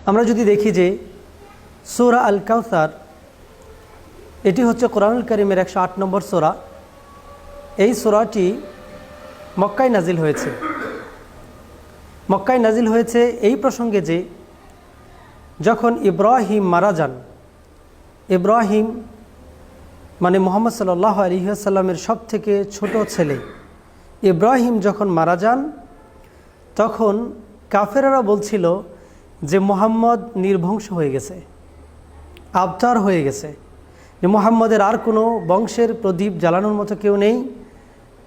আমরা যদি দেখি যে সূরা আল কাউসার এটি হচ্ছে কোরআনুল কারীমের 108 নম্বর সূরা। এই সূরাটি মক্কায় নাজিল হয়েছে। মক্কায় নাজিল হয়েছে এই প্রসঙ্গে যে যখন ইব্রাহিম মারা যান, ইব্রাহিম মানে মুহাম্মদ সাল্লাল্লাহু আলাইহি ওয়াসাল্লামের সবথেকে ছোট ছেলে ইব্রাহিম যখন মারা যান, তখন কাফেররা বলছিল যে মুহাম্মদ নির্বংশ হয়ে গেছে, আবতার হয়ে গেছে, যে মুহাম্মদের আর কোনো বংশের প্রদীপ জ্বালানোর মতো কেউ নেই,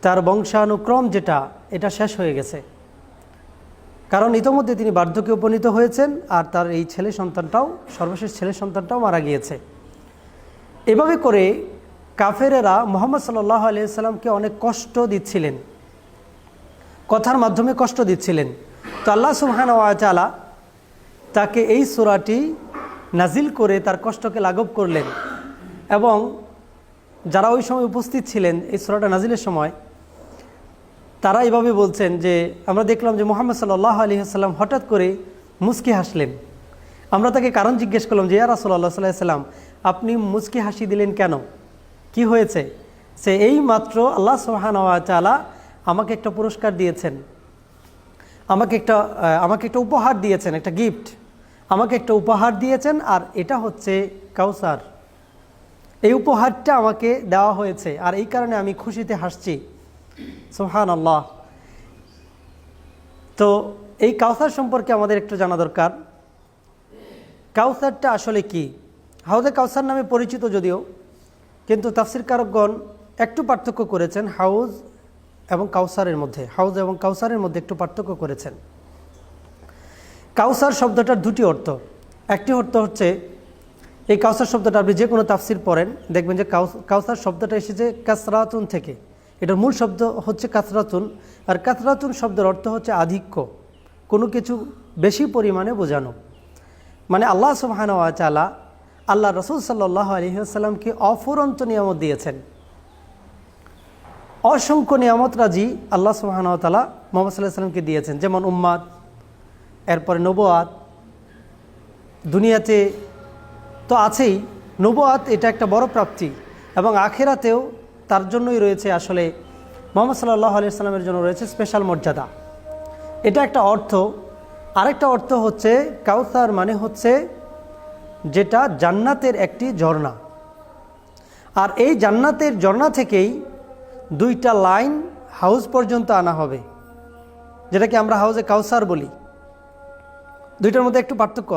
তার বংশানুক্রম যেটা এটা শেষ হয়ে গেছে। কারণ ইতোমধ্যে তিনি বার্ধক্যে উপনীত হয়েছেন আর তার এই ছেলে সন্তানটাও, সর্বশেষ ছেলে সন্তানটাও মারা গিয়েছে। এভাবে করে কাফেরেরা মুহাম্মদ সাল্লাল্লাহু আলাইহি ওয়াসাল্লামকে অনেক কষ্ট দিচ্ছিলেন, কথার মাধ্যমে কষ্ট দিচ্ছিলেন। তো আল্লাহ সুবহানাহু ওয়া তাআলা তাকে এই সূরাটি নাজিল করে তার কষ্টকে লাঘব করলেন। এবং যারা ওই সময় উপস্থিত ছিলেন এই সূরাটা নাজিলের সময়, তারা এভাবে বলছেন যে আমরা দেখলাম যে মুহাম্মদ সাল্লাল্লাহু আলাইহি ওয়াসাল্লাম হঠাৎ করে মুচকি হাসলেন। আমরা তাকে কারণ জিজ্ঞেস করলাম যে ইয়া রাসূলুল্লাহ সাল্লাল্লাহু আলাইহি ওয়াসাল্লাম, আপনি মুচকি হাসি দিলেন কেন, কি হয়েছে? সে এই মাত্র আল্লাহ সুবহানাহু ওয়া তাআলা আমাকে একটা পুরস্কার দিয়েছেন, আমাকে একটা উপহার দিয়েছেন, একটা গিফট, আমাকে একটা উপহার দিয়েছেন, আর এটা হচ্ছে কাউসার। এই উপহারটা আমাকে দেওয়া হয়েছে আর এই কারণে আমি খুশিতে হাসছি। সুবহানাল্লাহ। তো এই কাউসার সম্পর্কে আমাদের একটু জানা দরকার। কাউসারটা আসলে কি? হাউজে কাউসার নামে পরিচিত যদিও, কিন্তু তাফসীরকারগণ একটু পার্থক্য করেছেন হাউজ এবং কাউসারের মধ্যে। হাউজ এবং কাউসারের মধ্যে একটু পার্থক্য করেছেন। কাউসার শব্দটার দুটি অর্থ। একটি অর্থ হচ্ছে, এই কাউসার শব্দটা আপনি যে কোনো তাফসীর পড়েন দেখবেন যে কাউসার শব্দটা এসেছে কাসরাতুন থেকে। এটার মূল শব্দ হচ্ছে কাসরাতুন, আর কাসরাতুন শব্দের অর্থ হচ্ছে আধিক্য, কোনো কিছু বেশি পরিমাণে বোঝানো। মানে আল্লাহ সুবহানাহু ওয়া তাআলা আল্লাহ রাসূল সাল্লাল্লাহু আলাইহি ওয়াসাল্লামকে অফুরন্ত নিয়ামত দিয়েছেন, অসংখ্য নিয়ামত রাজি আল্লাহ সুবহানাহু ওয়া তাআলা মুহাম্মদ সাল্লাল্লাহু আলাইহি ওয়াসাল্লামকে দিয়েছেন। যেমন উম্মাত, এরপরে নবুয়াত, দুনিয়াতে তো আছেই নবুয়াত, এটা একটা বড় প্রাপ্তি, এবং আখিরাতেও তার জন্যই রয়েছে, আসলে মুহাম্মদ সাল্লাল্লাহু আলাইহি ওয়াসাল্লামের জন্য রয়েছে স্পেশাল মর্যাদা। এটা একটা অর্থ। আরেকটা অর্থ হচ্ছে কাউসার মানে হচ্ছে যেটা জান্নাতের একটি ঝর্ণা, আর এই জান্নাতের ঝর্ণা থেকেই দুইটা লাইন হাউজ পর্যন্ত আনা হবে, যেটাকে আমরা হাউজে কাউসার বলি। দুইটার মধ্যে একটু পার্থক্য।